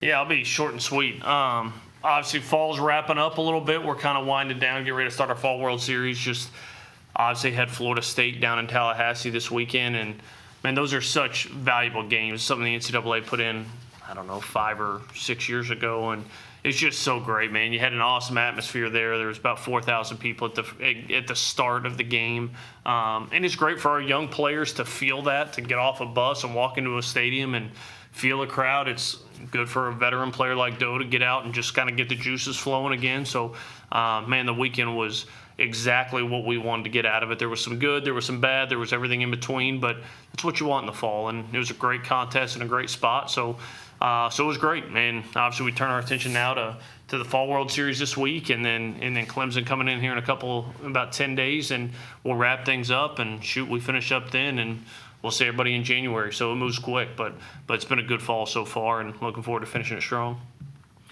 Yeah, I'll be short and sweet. Obviously, fall's wrapping up a little bit. We're kind of winding down, getting ready to start our Fall World Series. Just obviously had Florida State down in Tallahassee this weekend, and man, those are such valuable games. Something the NCAA put in, I don't know, 5 or 6 years ago, and it's just so great, man. You had an awesome atmosphere there. There was about 4,000 people at the start of the game, and it's great for our young players to feel that, to get off a bus and walk into a stadium and feel a crowd. It's good for a veteran player like Doe to get out and just kind of get the juices flowing again. So, man, the weekend was exactly what we wanted to get out of it. There was some good, there was some bad, there was everything in between, but that's what you want in the fall. And it was a great contest and a great spot. So it was great, man. Obviously, we turn our attention now to the Fall World Series this week, and then Clemson coming in here in about 10 days, and we'll wrap things up and we finish up then, and we'll see everybody in January. So it moves quick, but it's been a good fall so far, and looking forward to finishing it strong.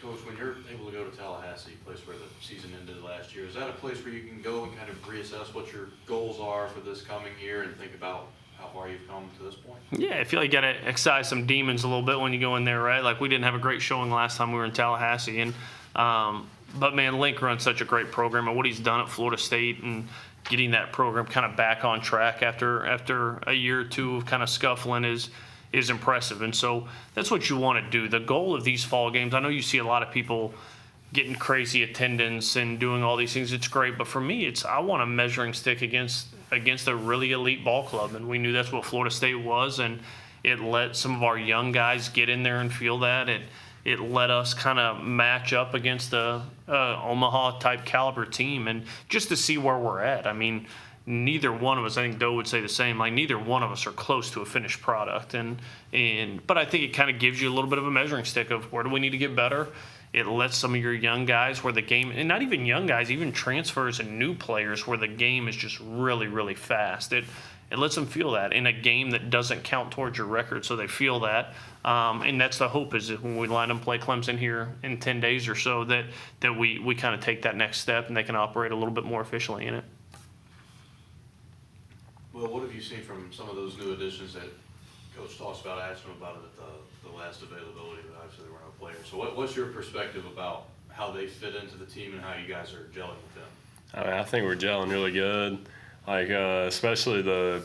Coach, when you're able to go to Tallahassee, a place where the season ended last year, is that a place where you can go and kind of reassess what your goals are for this coming year and think about how far you've come to this point? Yeah, I feel like you got to excise some demons a little bit when you go in there, right? Like, we didn't have a great showing last time we were in Tallahassee, and but man, Link runs such a great program, and what he's done at Florida State and getting that program kind of back on track after a year or two of kind of scuffling is impressive. And so that's what you want to do. The goal of these fall games, I know you see a lot of people getting crazy attendance and doing all these things. It's great, but for me, I want a measuring stick against a really elite ball club, and we knew that's what Florida State was, and it let some of our young guys get in there and feel that. It let us kind of match up against the Omaha type caliber team, and just to see where we're at. I mean, neither one of us, I think Doe would say the same, like neither one of us are close to a finished product, but I think it kind of gives you a little bit of a measuring stick of where do we need to get better. It lets some of your young guys where the game, and not even young guys, even transfers and new players where the game is just really, really fast. It lets them feel that in a game that doesn't count towards your record, so they feel that. And that's the hope, is that when we line them play Clemson here in 10 days or so, that we kind of take that next step and they can operate a little bit more efficiently in it. Well, what have you seen from some of those new additions that Coach talks about? I asked him about it at the last availability, but obviously there were no players. So what's your perspective about how they fit into the team and how you guys are gelling with them? I think we're gelling really good. Like, especially the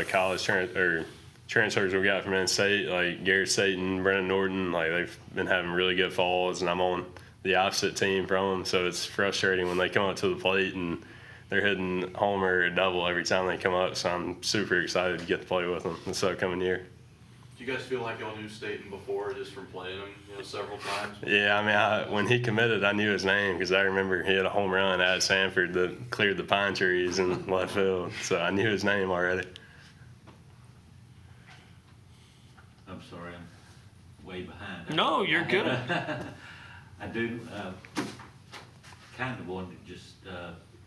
college transfers we got from Penn State, like Garrett Satan, Brennan Norton. Like, they've been having really good falls, and I'm on the opposite team from them, so it's frustrating when they come up to the plate and they're hitting homer or double every time they come up. So I'm super excited to get to play with them this upcoming year. Do you guys feel like y'all knew Staten before, just from playing him, several times? Yeah, I mean, when he committed, I knew his name because I remember he had a home run at Sanford that cleared the pine trees in left field. So I knew his name already. I'm sorry, I'm way behind. No, you're good. I do kind of want to just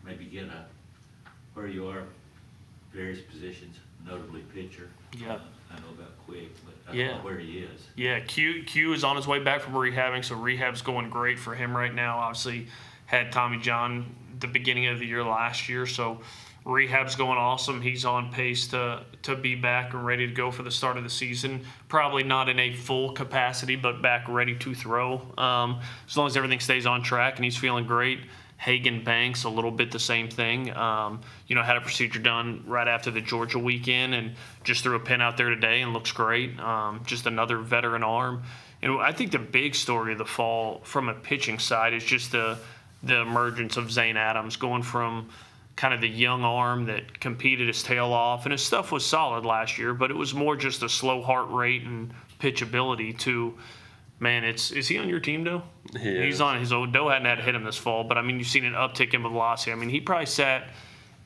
maybe get where you are, various positions, notably pitcher. Yeah. I know about Quick, but I don't know where he is. Yeah, Q is on his way back from rehabbing, so rehab's going great for him right now. Obviously, had Tommy John the beginning of the year last year, so rehab's going awesome. He's on pace to be back and ready to go for the start of the season. Probably not in a full capacity, but back ready to throw. As long as everything stays on track and he's feeling great. Hagan Banks, a little bit the same thing. Had a procedure done right after the Georgia weekend and just threw a pin out there today and looks great. Just another veteran arm. And I think the big story of the fall from a pitching side is just the emergence of Zane Adams, going from kind of the young arm that competed his tail off, and his stuff was solid last year, but it was more just a slow heart rate and pitchability to, man, is he on your team, Doe? He's on his own. Doe hadn't had to hit him this fall, but I mean, you've seen an uptick in velocity. I mean, he probably sat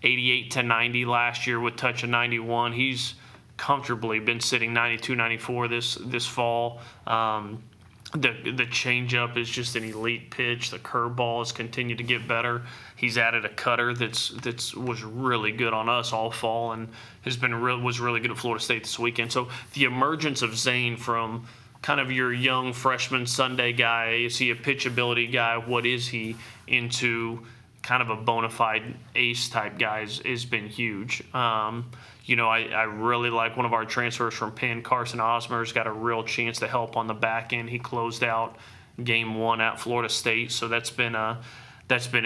88 to 90 last year with touch of 91. He's comfortably been sitting 92, 94 this fall. The changeup is just an elite pitch. The curveball has continued to get better. He's added a cutter that's was really good on us all fall and was really good at Florida State this weekend. So the emergence of Zane from kind of your young freshman Sunday guy, is he a pitchability guy? What is he into kind of a bona fide ace type guy has been huge. I really like one of our transfers from Penn, Carson Osmer's got a real chance to help on the back end. He closed out game 1 at Florida State, so that's been a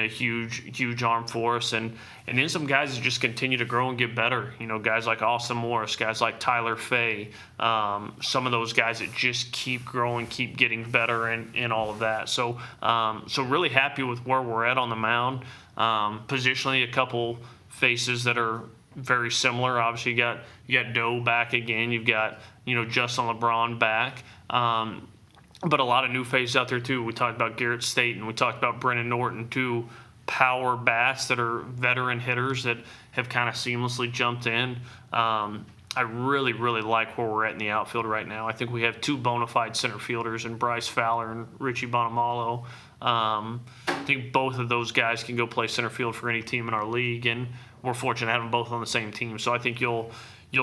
huge arm for us. And then some guys that just continue to grow and get better. Guys like Austin Morris, guys like Tyler Fay, some of those guys that just keep growing, keep getting better, and all of that. So really happy with where we're at on the mound. Positionally, a couple faces that are very similar. Obviously, you got Doe back again. You've got Justin LeBron back. But a lot of new faces out there too. We talked about Garrett Staten. We talked about Brennan Norton, two power bats that are veteran hitters that have kind of seamlessly jumped in. I really, really like where we're at in the outfield right now. I think we have 2 bona fide center fielders in Bryce Fowler and Richie Bonamalo. I think both of those guys can go play center field for any team in our league, and we're fortunate to have them both on the same team. So I think you'll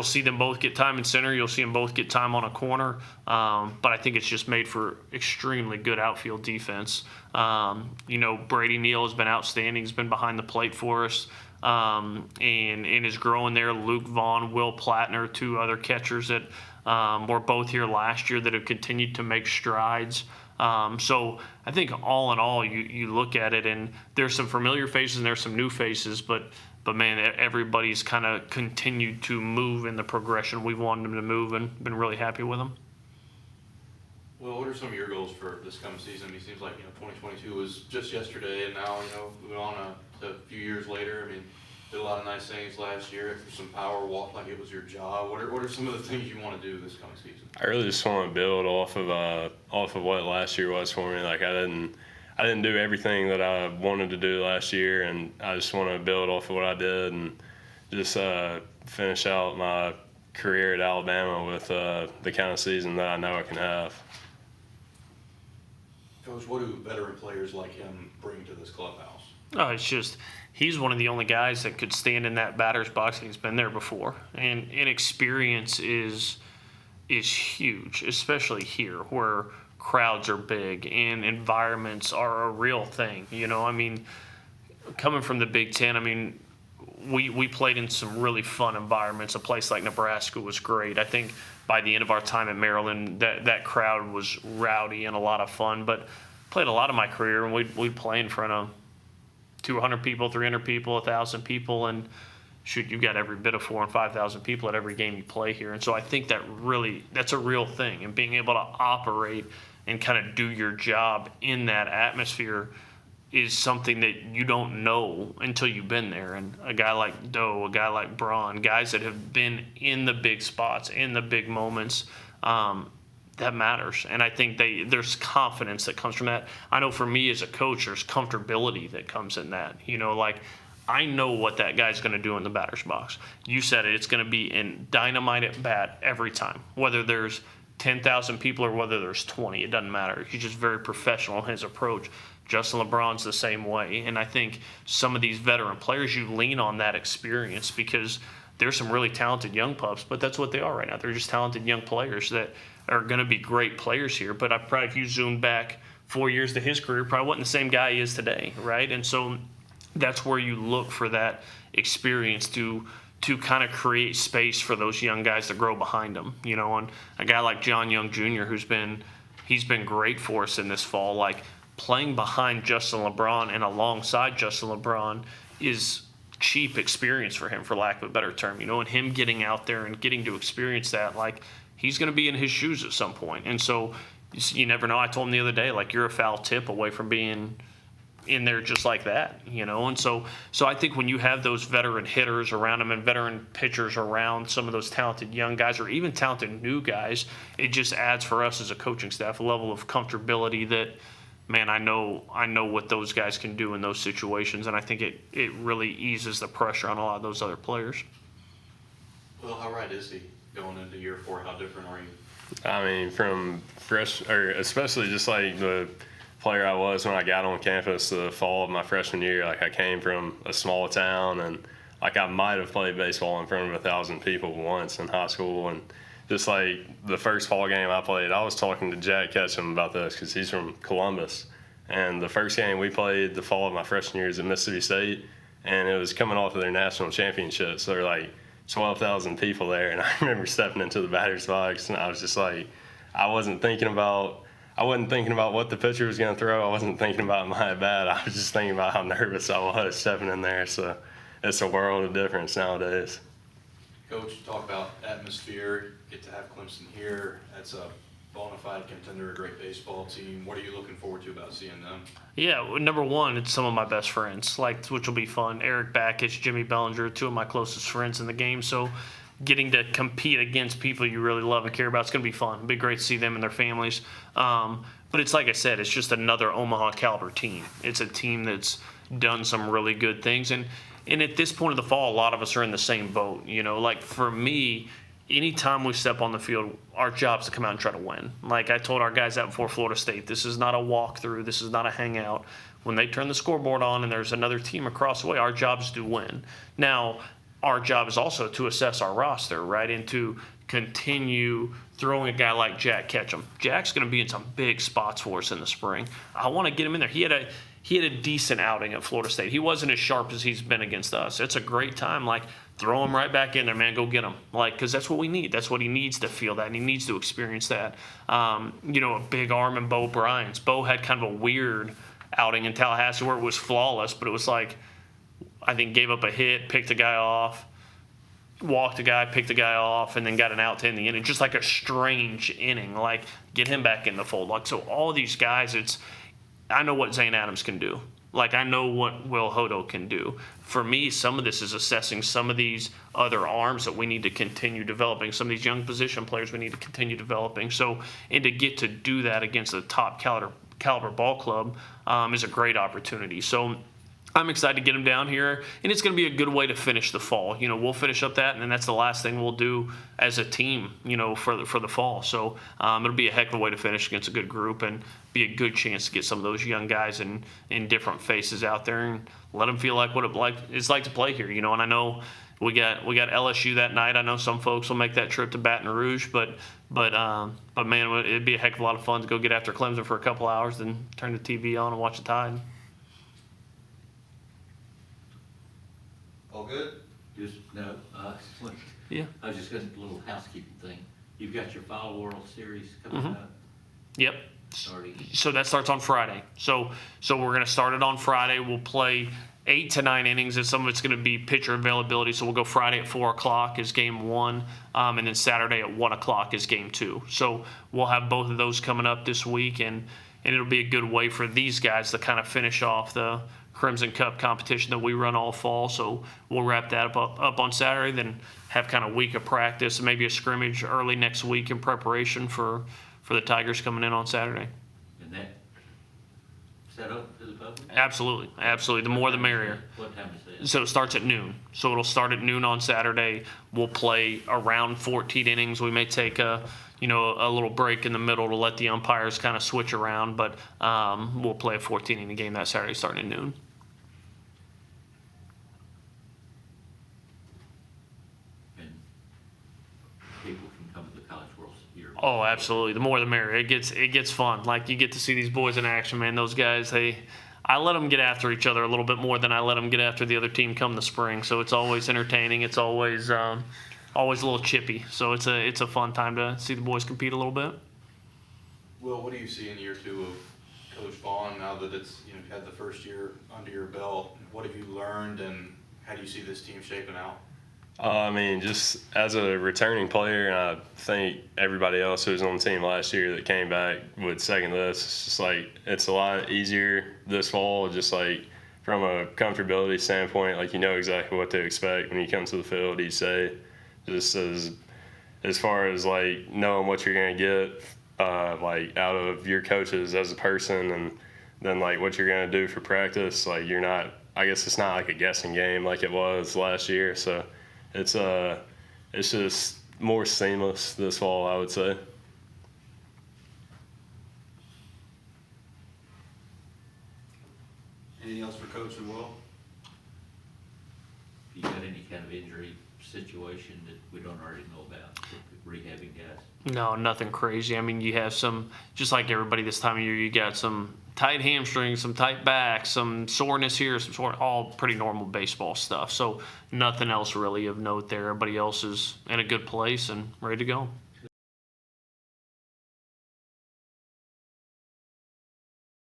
see them both get time in center. You'll see them both get time on a corner. But I think it's just made for extremely good outfield defense. Brady Neal has been outstanding. He's been behind the plate for us and is growing there. Luke Vaughn, Will Plattner, 2 other catchers that were both here last year that have continued to make strides. So I think all in all, you look at it, and there's some familiar faces and there's some new faces, but man, everybody's kind of continued to move in the progression we've wanted them to move, and been really happy with them. Well, what are some of your goals for this coming season? I mean, it seems like 2022 was just yesterday, and now moving on to a few years later. I mean, did a lot of nice things last year. If there's some power, walk like it was your job. What are some of the things you want to do this coming season? I really just want to build off of what last year was for me. Like I didn't do everything that I wanted to do last year, and I just want to build off of what I did and just finish out my career at Alabama with the kind of season that I know I can have. Coach, what do veteran players like him bring to this clubhouse? Oh, it's just he's one of the only guys that could stand in that batter's box, and he's been there before. And experience is huge, especially here where crowds are big and environments are a real thing. Coming from the Big Ten, we played in some really fun environments. A place like Nebraska was great. I think by the end of our time at Maryland, that crowd was rowdy and a lot of fun. But played a lot of my career, and we'd play in front of 200 people, 300 people, 1,000 people, and shoot, you've got every bit of 4,000 and 5,000 people at every game you play here. And so I think that's a real thing, and being able to operate and kind of do your job in that atmosphere is something that you don't know until you've been there. And a guy like Doe, a guy like Braun, guys that have been in the big spots, in the big moments, that matters. And I think there's confidence that comes from that. I know for me as a coach, there's comfortability that comes in that. I know what that guy's going to do in the batter's box. You said it. It's going to be in dynamite at bat every time, whether there's 10,000 people or whether there's 20. It doesn't matter. He's just very professional in his approach. Justin LeBron's the same way. And I think some of these veteran players, you lean on that experience because there's some really talented young pups, but that's what they are right now. They're just talented young players that are going to be great players here. But if you zoom back 4 years to his career, probably wasn't the same guy he is today, right? And so that's where you look for that experience to kind of create space for those young guys to grow behind them. And a guy like John Young Jr., he's been great for us in this fall. Like playing behind Justin LeBron and alongside Justin LeBron is cheap experience for him, for lack of a better term. And him getting out there and getting to experience that, like he's going to be in his shoes at some point. And so you never know. I told him the other day, like you're a foul tip away from being in there just like that, and so I think when you have those veteran hitters around them and veteran pitchers around some of those talented young guys or even talented new guys, it just adds for us as a coaching staff a level of comfortability that, man, I know what those guys can do in those situations, and I think it really eases the pressure on a lot of those other players. Well, how right is he going into year 4? How different are you? From especially just like the player I was when I got on campus the fall of my freshman year. Like I came from a small town, and like I might have played baseball in front of 1,000 people once in high school. And just like the first fall game I played, I was talking to Jack Ketchum about this because he's from Columbus, And the first game we played the fall of my freshman year is at Mississippi State, and it was coming off of their national championship. So there were like 12,000 people there, and I remember stepping into the batter's box, and I was just like, I wasn't thinking about what the pitcher was going to throw. I wasn't thinking about my at-bat. I was just thinking about how nervous I was stepping in there. So it's a world of difference nowadays. Coach, talk about atmosphere. Get to have Clemson here. That's a bona fide contender, a great baseball team. What are you looking forward to about seeing them? Yeah, well, number one, it's some of my best friends, which will be fun. Eric Backich, Jimmy Bellinger, two of my closest friends in the game. So getting to compete against people you really love and care about, it's going to be fun. It'll be great to see them and their families. But it's like I said, it's just another Omaha caliber team. It's a team that's done some really good things. And at this point of the fall, a lot of us are in the same boat. Like for me, anytime we step on the field, our job is to come out and try to win. Like I told our guys out before Florida State, this is not a walkthrough. This is not a hangout. When they turn the scoreboard on and there's another team across the way, our job is to win. Now, our job is also to assess our roster, right, and to continue throwing a guy like Jack Ketchum. Jack's going to be in some big spots for us in the spring. I want to get him in there. He had a decent outing at Florida State. He wasn't as sharp as he's been against us. It's a great time. Like, throw him right back in there, man. Go get him. Like, because that's what we need. That's what he needs to feel that, and he needs to experience that. A big arm in Bo Bryant's. Bo had kind of a weird outing in Tallahassee where it was flawless, but it was like, I think gave up a hit, picked a guy off, walked a guy, picked a guy off, and then got an out to end the inning. Just like a strange inning. Like, get him back in the fold. Like, so all these guys, I know what Zane Adams can do. Like, I know what Will Hodo can do. For me, some of this is assessing some of these other arms that we need to continue developing, some of these young position players we need to continue developing. So, and to get to do that against a top caliber ball club is a great opportunity. So, I'm excited to get him down here, and it's going to be a good way to finish the fall. We'll finish up that, and then that's the last thing we'll do as a team, for the fall. So it'll be a heck of a way to finish against a good group and be a good chance to get some of those young guys in different faces out there and let them feel like what it's like to play here. And I know we got LSU that night. I know some folks will make that trip to Baton Rouge, but man, it'd be a heck of a lot of fun to go get after Clemson for a couple hours, then turn the TV on and watch the Tide. All good? Yeah. I was just going to, a little housekeeping thing. You've got your Fall World Series coming up. Yep. Starting. So that starts on Friday. So we're going to start it on Friday. We'll play 8 to 9 innings, and some of it's going to be pitcher availability. So we'll go Friday at 4 o'clock is game 1, and then Saturday at 1 o'clock is game 2. So we'll have both of those coming up this week, and it'll be a good way for these guys to kind of finish off the Crimson Cup competition that we run all fall. So we'll wrap that up on Saturday, then have kind of a week of practice and maybe a scrimmage early next week in preparation for the Tigers coming in on Saturday. And that set up to the public? Absolutely. The more the merrier. What time is that? So it starts at noon. So it'll start at noon on Saturday. We'll play around 14 innings. We may take a little break in the middle to let the umpires kind of switch around, but we'll play a 14-inning game that Saturday starting at noon. And people can come to the College World Series. Oh, absolutely. The more the merrier. It gets fun. Like, you get to see these boys in action, man. Those guys, I let them get after each other a little bit more than I let them get after the other team come the spring. So it's always entertaining. It's always a little chippy. So it's a fun time to see the boys compete a little bit. Will, what do you see in year 2 of Coach Vaughn now that it's you've had the first year under your belt? What have you learned, and how do you see this team shaping out? Just as a returning player, and I think everybody else who was on the team last year that came back would second this. It's just like it's a lot easier this fall, just like from a comfortability standpoint. Like, you know exactly what to expect when you come to the field each day. Just as far as like knowing what you're gonna get like out of your coaches as a person, and then like what you're gonna do for practice. Like, you're not. I guess it's not like a guessing game like it was last year. So. It's just more seamless this fall, I would say. Anything else for Coach and Will? If you got any kind of injury situation that we don't already know about, rehabbing guys? No, nothing crazy. I mean, you have some, just like everybody this time of year, you got some tight hamstrings, some tight back, some soreness here, all pretty normal baseball stuff. So nothing else really of note there. Everybody else is in a good place and ready to go.